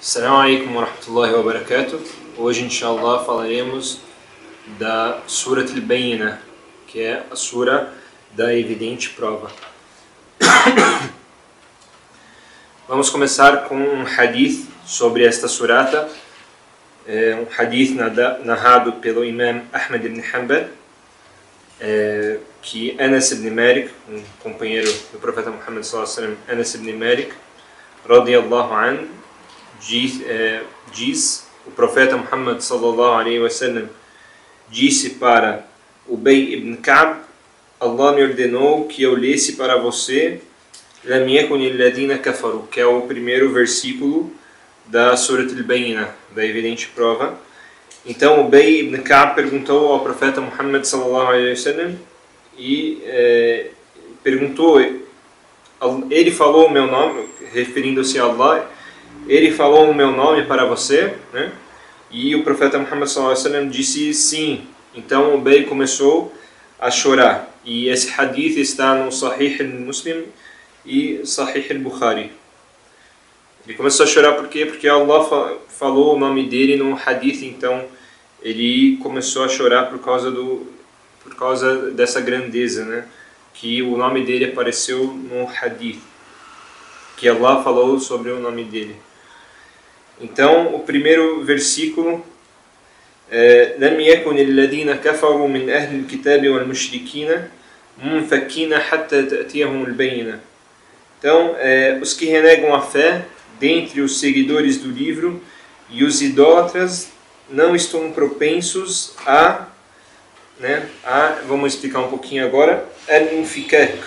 Assalamu alaikum wa rahmatullahi wa barakatuh. Hoje, inshallah, falaremos da Surat al-Bayyinah, que é a Sura da evidente prova. Vamos começar com um hadith sobre esta surata, um hadith narrado pelo Imam Ahmad ibn Hanbal, que Anas ibn Malik, um companheiro do profeta Muhammad sallallahu alaihi wasallam, Anas ibn Malik, radiyallahu anhu, diz, o profeta Muhammad sallallahu alaihi wasallam disse para Ubay ibn Ka'b: Allah me ordenou que eu lesse para você Lam yakuni alladhina kafaru, que é o primeiro versículo da Surat al-Bayyinah, da evidente prova. Então Ubay ibn Ka'b perguntou ao profeta Muhammad sallallahu alaihi wasallam e perguntou, ele falou o meu nome, referindo-se a Allah, ele falou o meu nome para você, né? E o profeta Muhammad sallallahu alaihi wasallam disse sim. Então Ubay começou a chorar. E esse hadith está no Sahih al-Muslim e Sahih al-Bukhari. Ele começou a chorar por quê? Porque Allah falou o nome dele no hadith, então ele começou a chorar por causa dessa grandeza, né? Que o nome dele apareceu no hadith, que Allah falou sobre o nome dele. Então, o primeiro versículo لم يكن الذين كفروا من أهل الكتاب والمشركين منفكين حتى تأتيهم البينة. Então, os que renegam a fé dentre os seguidores do livro e os idólatras não estão propensos vamos explicar um pouquinho agora, al-infikak,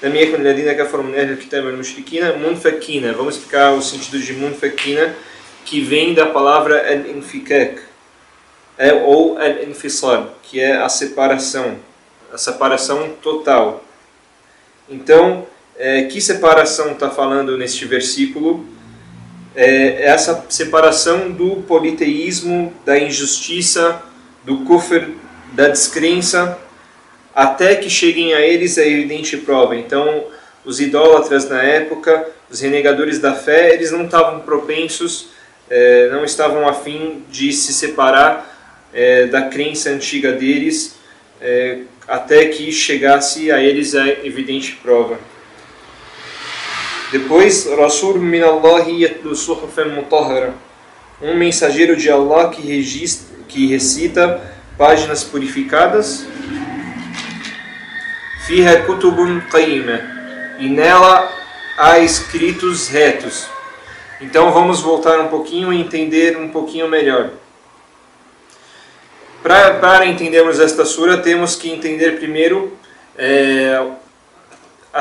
لم يكن الذين كفروا من أهل الكتاب والمشركين منفكين. Vamos explicar o sentido de munfakina, que vem da palavra al-infikak, ou al-infisal, que é a separação total. Então, que separação está falando neste versículo? Essa separação do politeísmo, da injustiça, do kufr, da descrença, até que cheguem a eles a evidente prova. Então, os idólatras na época, os renegadores da fé, eles não estavam propensos, não estavam a fim de se separar da crença antiga deles, até que chegasse a eles a evidente prova. Depois, Rasul min Allahi yatlu suhufan mutahhara, um mensageiro de Allah que recita páginas purificadas, fiha kutubun qayyima, e nela há escritos retos. Então vamos voltar um pouquinho e entender um pouquinho melhor. Para entendermos esta sura, temos que entender primeiro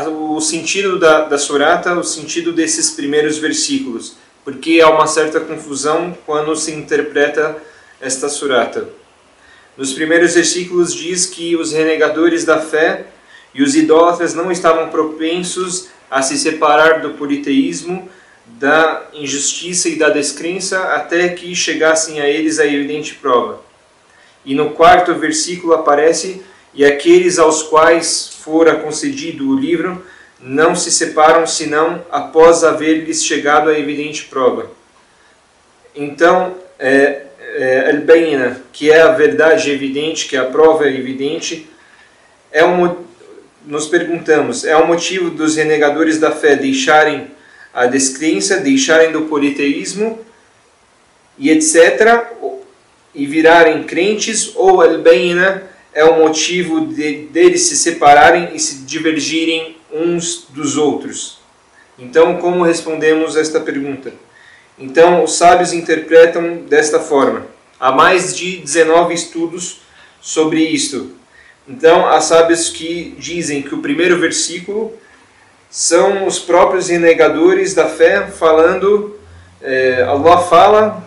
o sentido da surata, o sentido desses primeiros versículos, porque há uma certa confusão quando se interpreta esta surata. Nos primeiros versículos diz que os renegadores da fé e os idólatras não estavam propensos a se separar do politeísmo, da injustiça e da descrença, até que chegassem a eles a evidente prova. E no quarto versículo aparece: e aqueles aos quais fora concedido o livro não se separam senão após haver-lhes chegado a evidente prova. Então, al-Bayyinah, que é a verdade evidente, que é a prova evidente, nos perguntamos, é o motivo dos renegadores da fé deixarem a descrença, deixarem do politeísmo e etc., e virarem crentes, ou al-Bayyinah é o motivo deles se separarem e se divergirem uns dos outros? Então, como respondemos esta pergunta? Então, os sábios interpretam desta forma. Há mais de 19 estudos sobre isto. Então, há sábios que dizem que o primeiro versículo são os próprios renegadores da fé falando, Allah fala,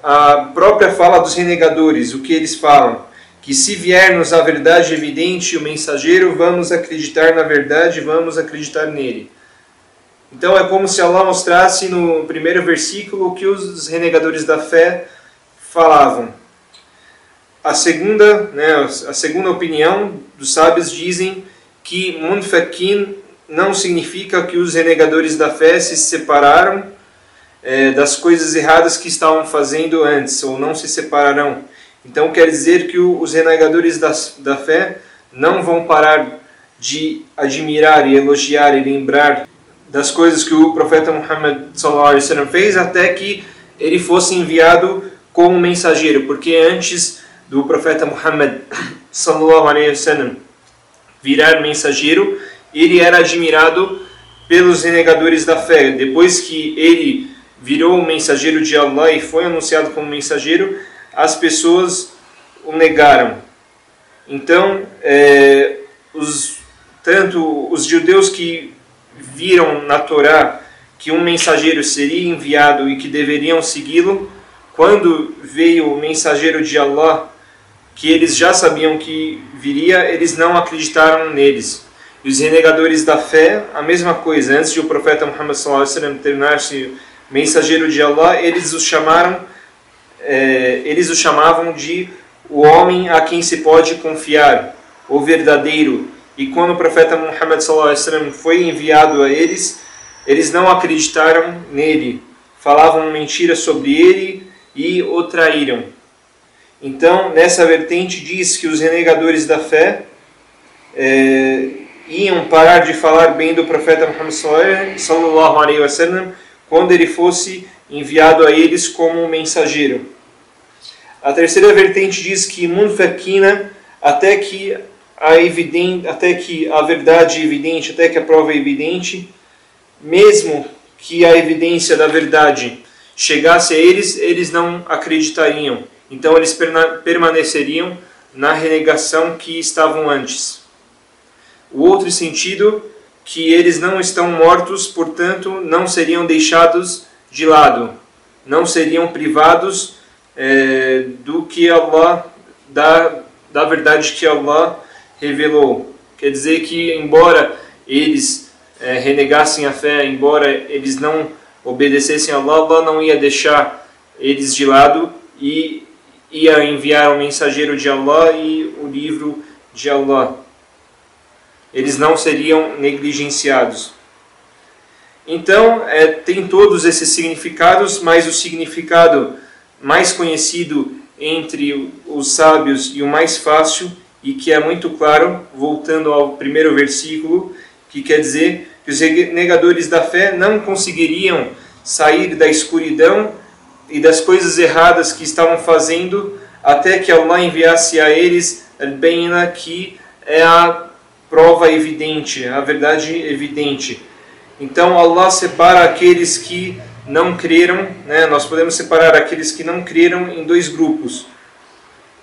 a própria fala dos renegadores, o que eles falam, que se vier-nos a verdade evidente, o mensageiro, vamos acreditar na verdade, vamos acreditar nele. Então é como se Allah mostrasse no primeiro versículo o que os renegadores da fé falavam. A segunda opinião dos sábios dizem que munfakin não significa que os renegadores da fé se separaram das coisas erradas que estavam fazendo antes, ou não se separarão. Então quer dizer que os renegadores da fé não vão parar de admirar e elogiar e lembrar das coisas que o profeta Muhammad sallallahu alaihi wasallam fez até que ele fosse enviado como mensageiro, porque antes do profeta Muhammad sallallahu alaihi wasallam virar mensageiro, ele era admirado pelos renegadores da fé. Depois que ele virou o mensageiro de Allah e foi anunciado como mensageiro, as pessoas o negaram. Então, tanto os judeus que viram na Torá que um mensageiro seria enviado e que deveriam segui-lo, quando veio o mensageiro de Allah, que eles já sabiam que viria, eles não acreditaram neles. E os renegadores da fé, a mesma coisa. Antes de o profeta Muhammad sallallahu alaihi wasallam tornar-se mensageiro de Allah, eles o chamavam de o homem a quem se pode confiar, o verdadeiro. E quando o profeta Muhammad sallallahu alaihi wasallam foi enviado a eles, eles não acreditaram nele, falavam mentira sobre ele e o traíram. Então, nessa vertente diz que os renegadores da fé iam parar de falar bem do profeta Muhammad sallallahu alaihi wasallam quando ele fosse enviado a eles como um mensageiro. A terceira vertente diz que munfakina, até que a verdade é evidente, até que a prova é evidente, mesmo que a evidência da verdade chegasse a eles, eles não acreditariam. Então eles permaneceriam na renegação que estavam antes. O outro sentido, que eles não estão mortos, portanto não seriam deixados de lado, não seriam privados do que Allah, da verdade que Allah revelou. Quer dizer que, embora eles renegassem a fé, embora eles não obedecessem a Allah, Allah não ia deixar eles de lado e ia enviar o mensageiro de Allah e o livro de Allah. Eles não seriam negligenciados. Então, tem todos esses significados, mas o significado mais conhecido entre os sábios e o mais fácil, e que é muito claro, voltando ao primeiro versículo, que quer dizer que os negadores da fé não conseguiriam sair da escuridão e das coisas erradas que estavam fazendo até que Allah enviasse a eles al-Bayna, que é a prova evidente, a verdade evidente. Então Allah separa aqueles que não creram, nós podemos separar aqueles que não creram em dois grupos.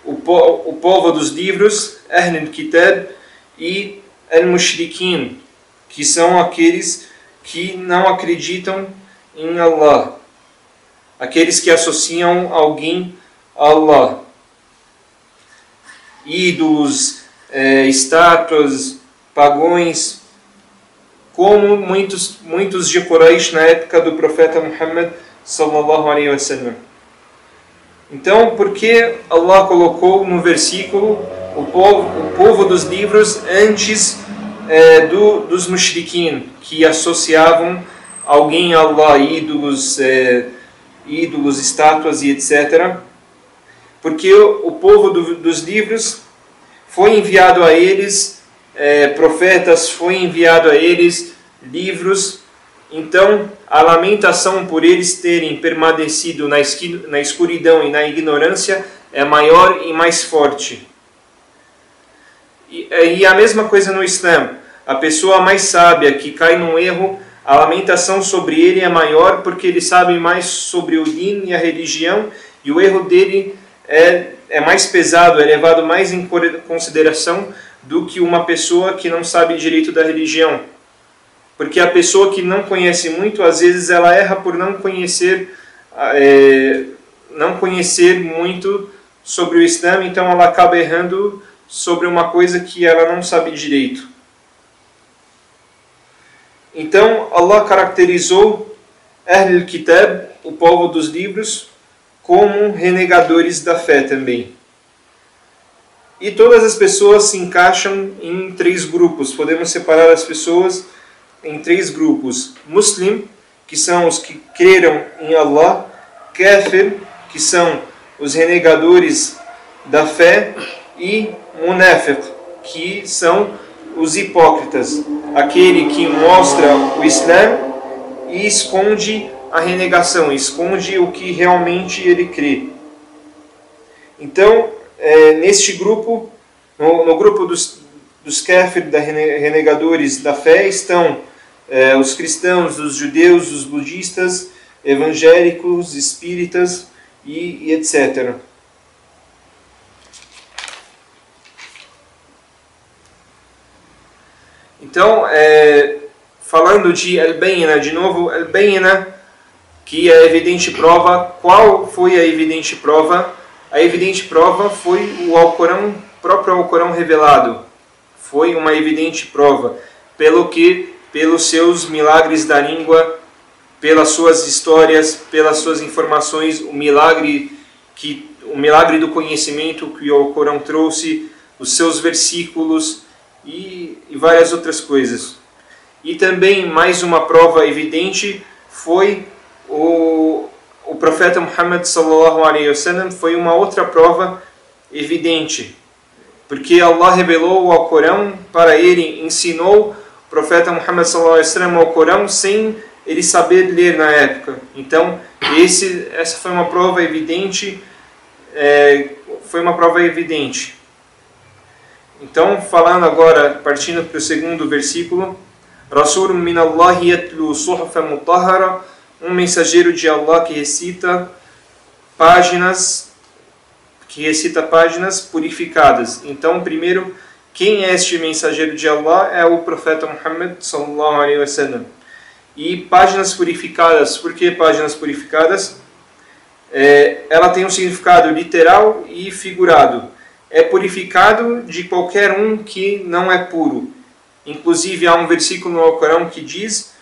O povo dos livros, Ahl al-Kitab, e al-Mushrikin, que são aqueles que não acreditam em Allah, aqueles que associam alguém a Allah, ídolos, estátuas, pagões, como muitos de Quraysh na época do profeta Muhammad sallallahu alaihi wasallam. Então, por que Allah colocou no versículo o povo dos livros antes dos mushrikin, que associavam alguém a Allah, ídolos, estátuas e etc. Porque o povo dos livros foi enviado a eles profetas, foi enviado a eles livros. Então, a lamentação por eles terem permanecido na escuridão e na ignorância é maior e mais forte. E a mesma coisa no Islã. A pessoa mais sábia que cai num erro, a lamentação sobre ele é maior porque ele sabe mais sobre o din e a religião, e o erro dele é mais pesado, é levado mais em consideração do que uma pessoa que não sabe direito da religião. Porque a pessoa que não conhece muito, às vezes ela erra por não conhecer muito sobre o Islã, então ela acaba errando sobre uma coisa que ela não sabe direito. Então Allah caracterizou Ahl al-Kitab, o povo dos livros, como renegadores da fé também. E todas as pessoas se encaixam em três grupos. Podemos separar as pessoas em 3 grupos: Muslim, que são os que creram em Allah; Kafir, que são os renegadores da fé; e Munafiq, que são os hipócritas, aquele que mostra o Islã e esconde a renegação, esconde o que realmente ele crê. Então, neste grupo, no grupo dos Kafir, da renegadores da fé, estão os cristãos, os judeus, os budistas, evangélicos, espíritas e etc. Então, falando de Al-Bayyina, de novo, Al-Bayyina, que é a evidente prova. Qual foi a evidente prova? A evidente prova foi o Alcorão, próprio Alcorão revelado. Foi uma evidente prova, pelos seus milagres da língua, pelas suas histórias, pelas suas informações, o milagre do conhecimento que o Alcorão trouxe, os seus versículos e várias outras coisas. E também mais uma prova evidente foi o profeta Muhammad sallallahu alaihi wasallam. Foi uma outra prova evidente, porque Allah revelou o Alcorão para ele, ensinou o profeta Muhammad sallallahu alaihi wasallam o Alcorão sem ele saber ler na época. Então essa foi uma prova evidente. Então, falando agora, partindo para o segundo versículo: Rasulun min Allah yatlu suhufan mutahhara, um mensageiro de Allah que recita páginas purificadas. Então, primeiro, quem é este mensageiro de Allah? É o profeta Muhammad sallallahu alaihi wasallam. E páginas purificadas, por que páginas purificadas? Ela tem um significado literal e figurado. É purificado de qualquer um que não é puro. Inclusive há um versículo no Alcorão que diz: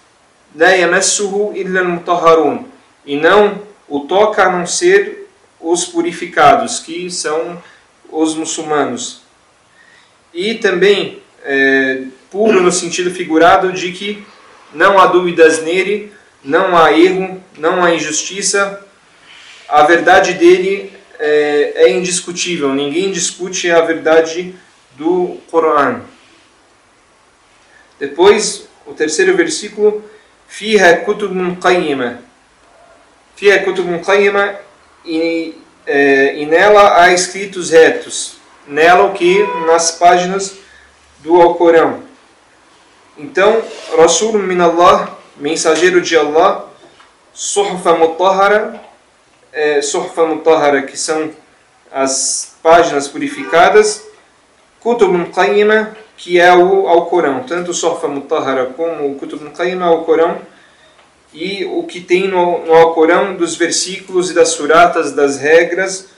La yamassuhu illa al-mutahharun, e não o toca a não ser os purificados, que são os muçulmanos. E também puro no sentido figurado de que não há dúvidas nele, não há erro, não há injustiça. A verdade dele é indiscutível, ninguém discute a verdade do Corão. Depois, o terceiro versículo: Fiha kutubun qayyima. Fiha kutubun qayyima, e nela há escritos retos. Nela o que? Nas páginas do Alcorão. Então, Rasul min Allah, mensageiro de Allah; Suhfa mutahhara, que são as páginas purificadas; Kutubun qayyima, que é o Alcorão. Tanto Suhfa mutahhara como o Kutubun qayyima é o Alcorão. E o que tem no Alcorão dos versículos e das suratas, das regras,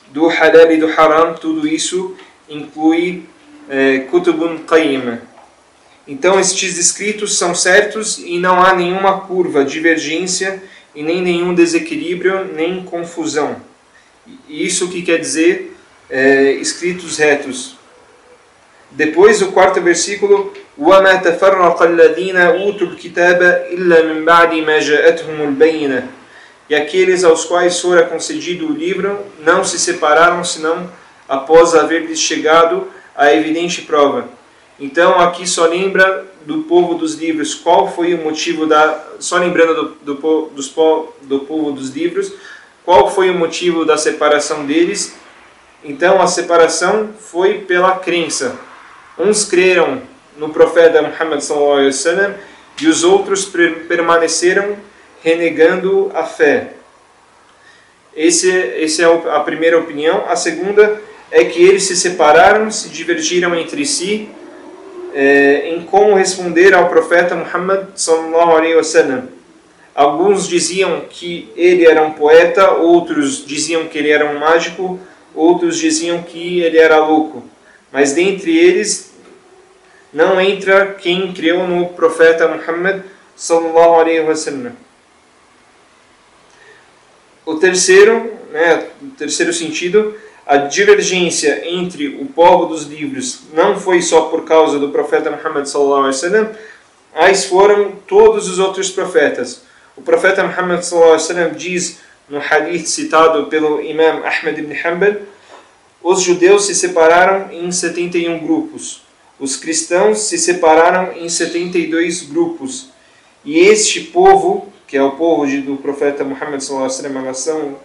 do halal e do haram, tudo isso inclui Kutubun qayyima. Então estes escritos são certos e não há nenhuma curva, divergência, e nem nenhum desequilíbrio, nem confusão. Isso que quer dizer escritos retos. Depois o quarto versículo: وَمَا تَفَرَّقَ الَّذِينَ أُوتُوا الْكِتَابَ إِلَّا مِنْ بَعْدِ مَا جَاءَتْهُمُ الْبَيِّنَةُ. E aqueles aos quais fora concedido o livro não se separaram senão após haver-lhes chegado a evidente prova. Então aqui só lembra do povo dos livros qual foi o motivo só lembrando do povo dos livros, qual foi o motivo da separação deles. Então a separação foi pela crença. Uns creram no profeta Muhammad sallallahu alaihi wasallam e os outros permaneceram renegando a fé. Essa é a primeira opinião. A segunda é que eles se separaram, se divergiram entre si em como responder ao profeta Muhammad sallallahu alaihi wasallam. Alguns diziam que ele era um poeta, outros diziam que ele era um mágico, outros diziam que ele era louco. Mas dentre eles não entra quem creu no profeta Muhammad sallallahu alaihi wasallam. O terceiro sentido: a divergência entre o povo dos livros não foi só por causa do profeta Muhammad sallallahu alaihi wasallam. foram todos os outros profetas. O profeta Muhammad sallallahu alaihi wasallam diz no hadith citado pelo imam Ahmad ibn Hanbal: os judeus se separaram em 71 grupos. Os cristãos se separaram em 72 grupos. E este povo, que é o povo do profeta Muhammad sallallahu alaihi wasallam, a nação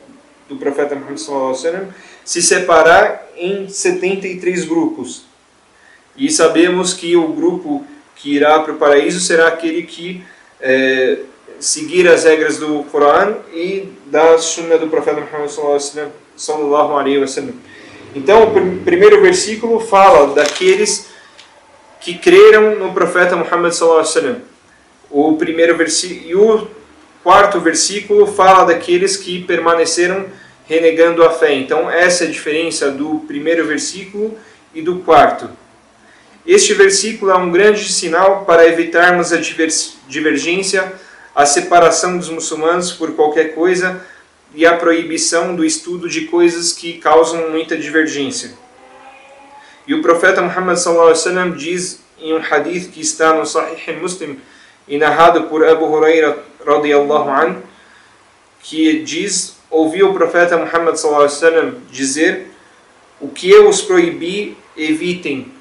do profeta Muhammad sallallahu alaihi wasallam, se separar em 73 grupos. E sabemos que o grupo que irá para o paraíso será aquele que seguir as regras do Corão e da Sunna do profeta Muhammad sallallahu alaihi wasallam. Então, o primeiro versículo fala daqueles que creram no profeta Muhammad sallallahu alaihi wasallam. O primeiro versículo e o quarto versículo fala daqueles que permaneceram renegando a fé. Então, essa é a diferença do primeiro versículo e do quarto. Este versículo é um grande sinal para evitarmos a divergência, a separação dos muçulmanos por qualquer coisa e a proibição do estudo de coisas que causam muita divergência. E o profeta Muhammad sallallahu alaihi wasallam diz em um hadith que está no Sahih Muslim e narrado por Abu Huraira radiyallahu anhu, que diz: ouvi o profeta Muhammad sallallahu alaihi wasallam dizer: o que eu os proibi, evitem,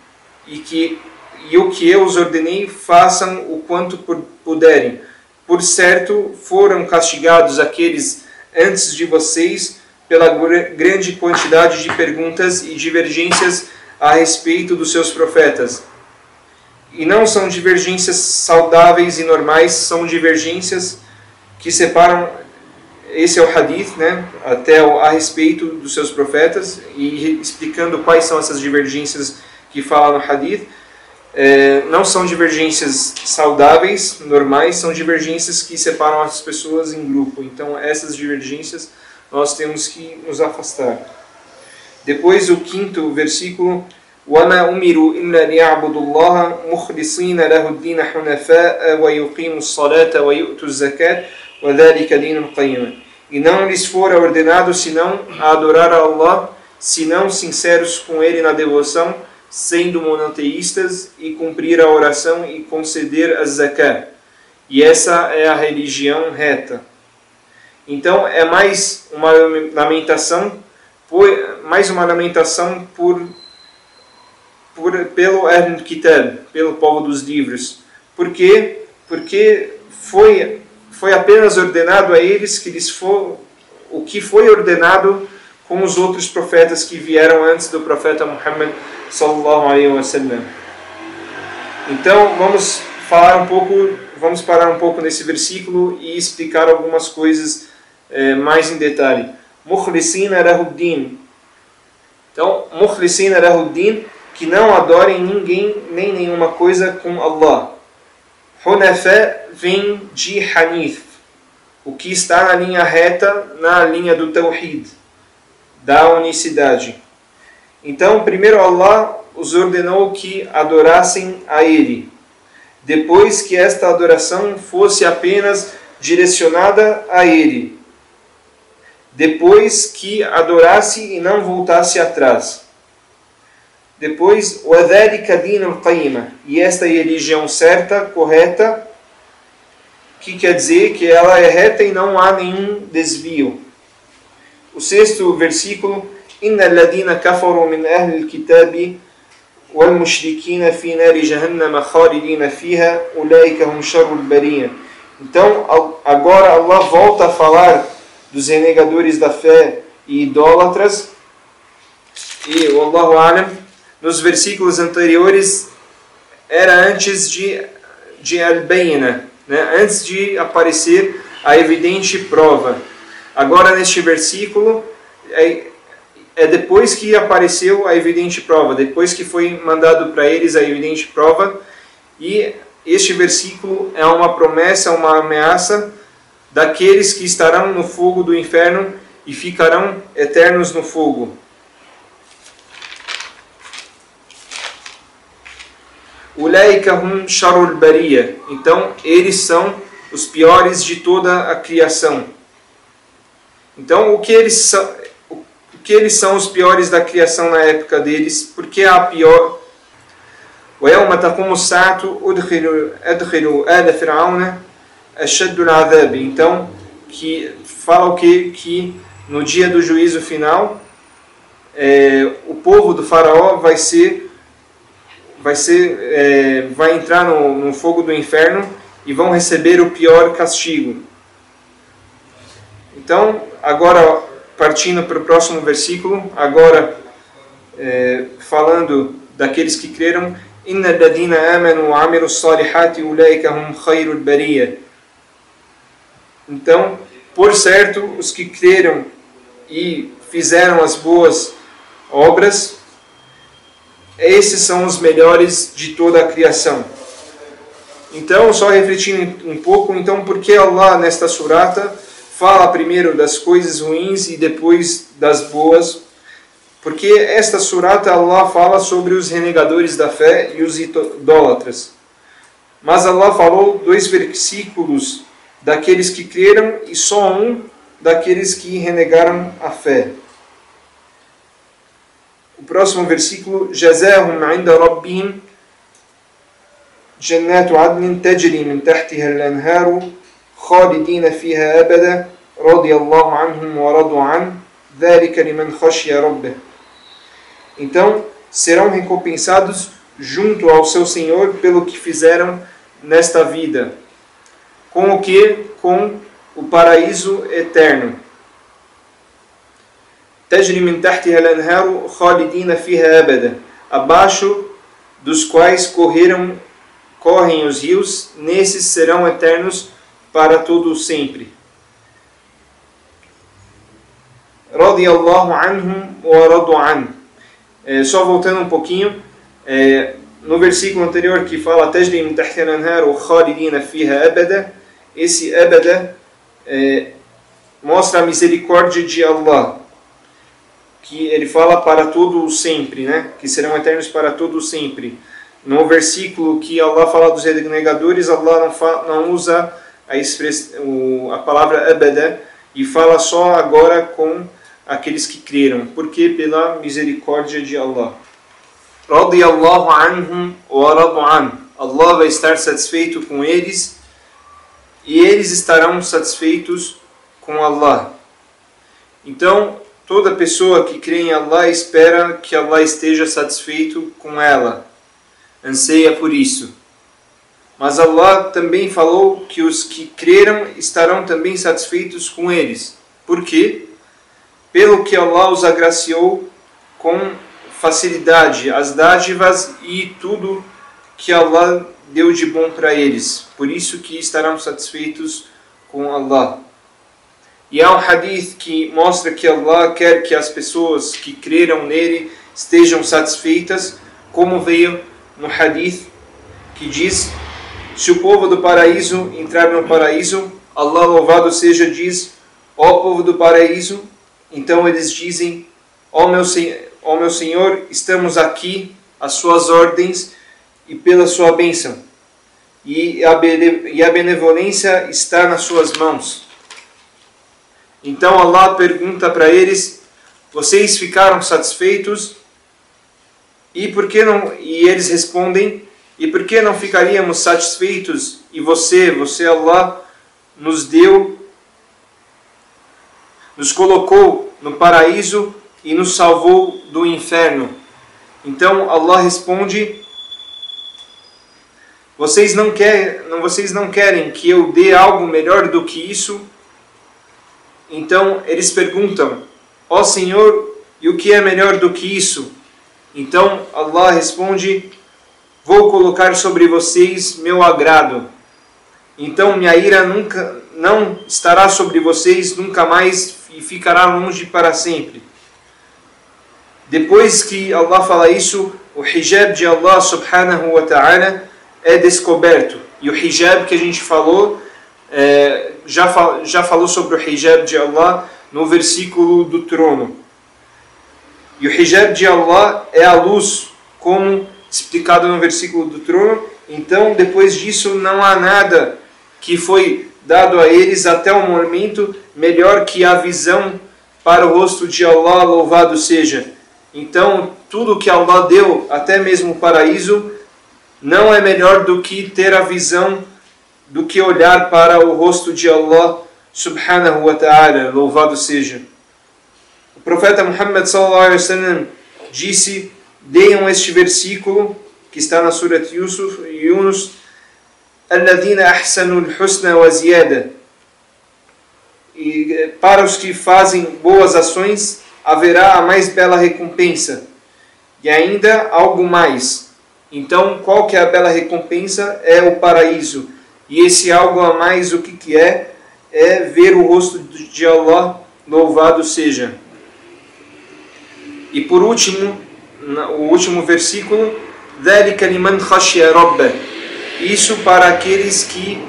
e o que eu os ordenei, façam o quanto puderem. Por certo, foram castigados aqueles antes de vocês pela grande quantidade de perguntas e divergências a respeito dos seus profetas. E não são divergências saudáveis e normais, são divergências que separam. Esse é o hadith, né, a respeito dos seus profetas, e explicando quais são essas divergências que fala no hadith. Não são divergências saudáveis, normais, são divergências que separam as pessoas em grupo. Então, essas divergências nós temos que nos afastar. Depois, o quinto versículo: وَمَا أُمِرُوا إِلَّا لِيَعْبُدُوا اللَّهَ مُخْلِصِينَ لَهُ الدِّينَ حُنَفَاءَ وَيُقِيمُوا الصَّلَاةَ وَيُؤْتُوا الزَّكَاةَ وَذَلِكَ دِينُ الْقَيِّمَةِ. E não lhes fora ordenado senão a adorar a Allah, senão sinceros com Ele na devoção, sendo monoteístas, e cumprir a oração e conceder a zakah. E essa é a religião reta. Então é mais uma lamentação pelo Ahl Kitab, pelo povo dos livros. Por quê? Porque foi apenas ordenado a eles o que foi ordenado com os outros profetas que vieram antes do profeta Muhammad sallallahu alaihi wasallam. Então vamos parar um pouco nesse versículo e explicar algumas coisas mais em detalhe. Mukhlisina lahuddin. Então, mukhlisina lahuddin, que não adorem ninguém nem nenhuma coisa com Allah. Hunafa vem de Hanif, o que está na linha reta, na linha do Tawhid, da unicidade. Então, primeiro Allah os ordenou que adorassem a Ele, depois que esta adoração fosse apenas direcionada a Ele, depois que adorasse e não voltasse atrás. Depois, وَذَلِكَ دِينُ الْقَيِّمَةِ, e esta religião certa, correta, que quer dizer que ela é reta e não há nenhum desvio. O sexto versículo: إِنَّ الَّذِينَ كَفَرُوا مِنْ أَهْلِ الْكِتَابِ وَالْمُشْرِكِينَ فِي نَارِ جَهَنَّمَ خَالِدِينَ فِيهَا أُولَئِكَ هُمْ شَرُّ الْبَرِيَّةِ. Então, agora Allah volta a falar dos renegadores da fé e idólatras. E, Wallahu A'lam, nos versículos anteriores era antes de Al-Bayna, né? Antes de aparecer a evidente prova. Agora, neste versículo, é depois que apareceu a evidente prova, depois que foi mandado para eles a evidente prova, e este versículo é uma promessa, uma ameaça daqueles que estarão no fogo do inferno e ficarão eternos no fogo. Ulaika hum sharul bariya. Então, eles são os piores de toda a criação. Então, o que eles são os piores da criação na época deles? Porque وَيَوْمَ تَقُومُ السَّاعَةُ أَدْخِلُوا آلَ فِرْعَوْنَ أَشَدُّ الْعَذَابِ. Então, que fala o quê? Que no dia do juízo final, o povo do faraó vai entrar no fogo do inferno e vão receber o pior castigo. Então, agora partindo para o próximo versículo, agora falando daqueles que creram, إِنَّ الَّذِينَ آمَنُوا وَعَمِلُوا الصَّالِحَاتِ أُولَٰئِكَ هُمْ خَيْرُ الْبَرِيَّةِ. Então, por certo, os que creram e fizeram as boas obras, esses são os melhores de toda a criação. Então, só refletindo um pouco, então, por que Allah nesta surata fala primeiro das coisas ruins e depois das boas? Porque esta surata Allah fala sobre os renegadores da fé e os idólatras. Mas Allah falou 2 versículos daqueles que creram e só um daqueles que renegaram a fé. O próximo versículo: جَزَاهُمْ عِنْدَ رَبِّهِمْ جَنَّاتُ عَدْنٍ تَجْرِي مِنْ تَحْتِهَا الْأَنْهَارُ خَالِدِينَ فِيهَا أَبَدًا رَضِيَ اللَّهُ عَنْهُمْ وَرَضُوا عَنْهُ ذَلِكَ لِمَنْ خَشِيَ رَبَّهُ. Então, serão recompensados junto ao seu Senhor pelo que fizeram nesta vida. Com o que? Com o paraíso eterno. تَجْرِي مِنْ تَحْتِهَا الْأَنْهَارُ خَالِدِينَ فِيهَا أَبَدًا. Abaixo dos quais correm os rios, nesses serão eternos para todo sempre. رَضِيَ اللَّهُ عَنْهُمْ وَرَضُوا عَنْهُ. Só voltando um pouquinho, no versículo anterior que fala تَجْرِي مِنْ تَحْتِهَا الْأَنْهَارُ خَالِدِينَ فِيهَا أَبَدًا, esse abada mostra a misericórdia de Allah, que ele fala para todo o sempre, né? Que serão eternos para todo o sempre. No versículo que Allah fala dos renegadores, Allah não usa a palavra abada e fala só agora com aqueles que creram, porque pela misericórdia de Allah. Radiyallahu anhum wa radu an. Allah vai estar satisfeito com eles e eles estarão satisfeitos com Allah. Então, toda pessoa que crê em Allah espera que Allah esteja satisfeito com ela, anseia por isso. Mas Allah também falou que os que creram estarão também satisfeitos com eles. Por quê? Pelo que Allah os agraciou com facilidade, as dádivas e tudo que Allah deu de bom para eles. Por isso que estarão satisfeitos com Allah. E há um hadith que mostra que Allah quer que as pessoas que creram nele estejam satisfeitas, como veio no hadith que diz: se o povo do paraíso entrar no paraíso, Allah louvado seja diz: ó povo do paraíso, então eles dizem: ó meu Senhor, estamos aqui às suas ordens e pela sua bênção, e a benevolência está nas suas mãos. Então Allah pergunta para eles: vocês ficaram satisfeitos? E por que não? E eles respondem: e por que não ficaríamos satisfeitos? E você Allah, nos colocou no paraíso e nos salvou do inferno. Então Allah responde: vocês não querem que eu dê algo melhor do que isso? Então eles perguntam: ó Senhor, e o que é melhor do que isso? Então Allah responde: vou colocar sobre vocês meu agrado. Então minha ira não estará sobre vocês nunca mais e ficará longe para sempre. Depois que Allah fala isso, o hijab de Allah subhanahu wa ta'ala é descoberto. E o hijab que a gente falou, já falou sobre o hijab de Allah no versículo do trono. E o hijab de Allah é a luz, como explicado no versículo do trono. Então, depois disso, não há nada que foi dado a eles até o momento melhor que a visão para o rosto de Allah, louvado seja. Então, tudo que Allah deu, até mesmo o paraíso, não é melhor do que ter a visão, do que olhar para o rosto de Allah subhanahu wa ta'ala, louvado seja. O profeta Muhammad sallallahu alaihi wasallam disse, leiam este versículo que está na Surat Yunus, alladhina ahsanu al-husna wa ziyada. E para os que fazem boas ações haverá a mais bela recompensa e ainda algo mais. Então, qual que é a bela recompensa? É o paraíso. E esse algo a mais, o que é? É ver o rosto de Allah, louvado seja. E por último, o último versículo, ذَلِكَ لِمَنْ خَشِيَ رَبَّهُ. Isso para aqueles que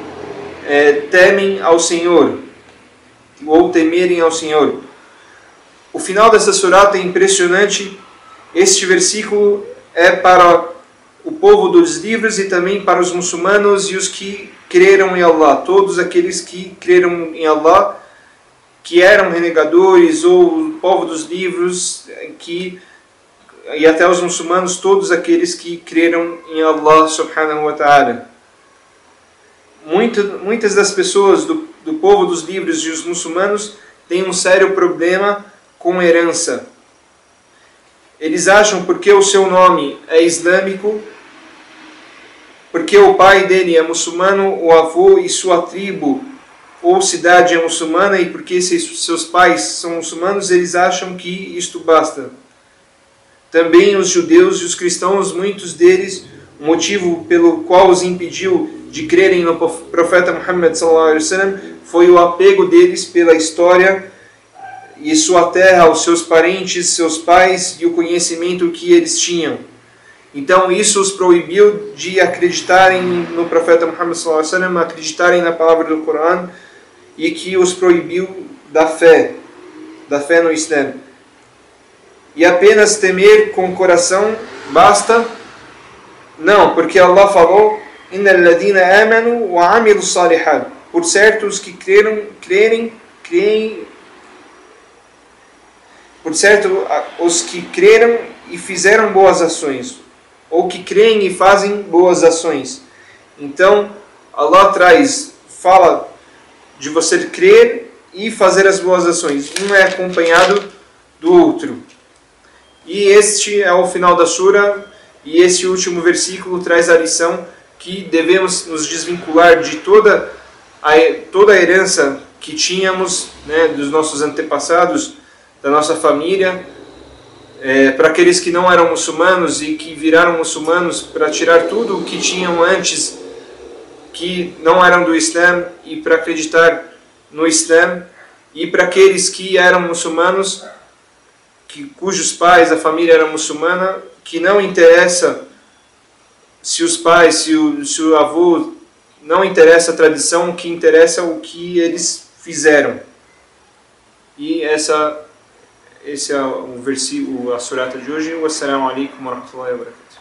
temem ao Senhor, ou temerem ao Senhor. O final dessa surata é impressionante. Este versículo é para o povo dos livros e também para os muçulmanos e os que creram em Allah. Todos aqueles que creram em Allah, que eram renegadores, ou o povo dos livros, e até os muçulmanos, todos aqueles que creram em Allah subhanahu wa ta'ala. Muitas das pessoas do povo dos livros e os muçulmanos têm um sério problema com herança. Eles acham, porque o seu nome é islâmico, porque o pai dele é muçulmano, o avô e sua tribo ou cidade é muçulmana, e porque seus pais são muçulmanos, eles acham que isto basta. Também os judeus e os cristãos, muitos deles, o motivo pelo qual os impediu de crerem no profeta Muhammad sallallahu alaihi wasallam foi o apego deles pela história e sua terra, os seus parentes, seus pais e o conhecimento que eles tinham. Então isso os proibiu de acreditarem no profeta Muhammad sallallahu alaihi wasallam, acreditarem na palavra do Corão, e que os proibiu da fé no Islã. E apenas temer com o coração basta? Não, porque Allah falou: Inna alladhina amanu wa amilu salihat. Por certo, os que os que creram e fizeram boas ações, ou que creem e fazem boas ações. Então, Allah fala de você crer e fazer as boas ações. Um é acompanhado do outro. E este é o final da sura, e esse último versículo traz a lição que devemos nos desvincular de toda a herança que tínhamos, né, dos nossos antepassados, da nossa família, para aqueles que não eram muçulmanos e que viraram muçulmanos, para tirar tudo o que tinham antes, que não eram do Islã, e para acreditar no Islã, e para aqueles que eram muçulmanos, cujos pais, a família era muçulmana, que não interessa se os pais, se o avô, não interessa a tradição, o que interessa é o que eles fizeram. E esse é o versículo, a surata de hoje. Wassalamu alaikum wa rahmatullahi wa barakatuh.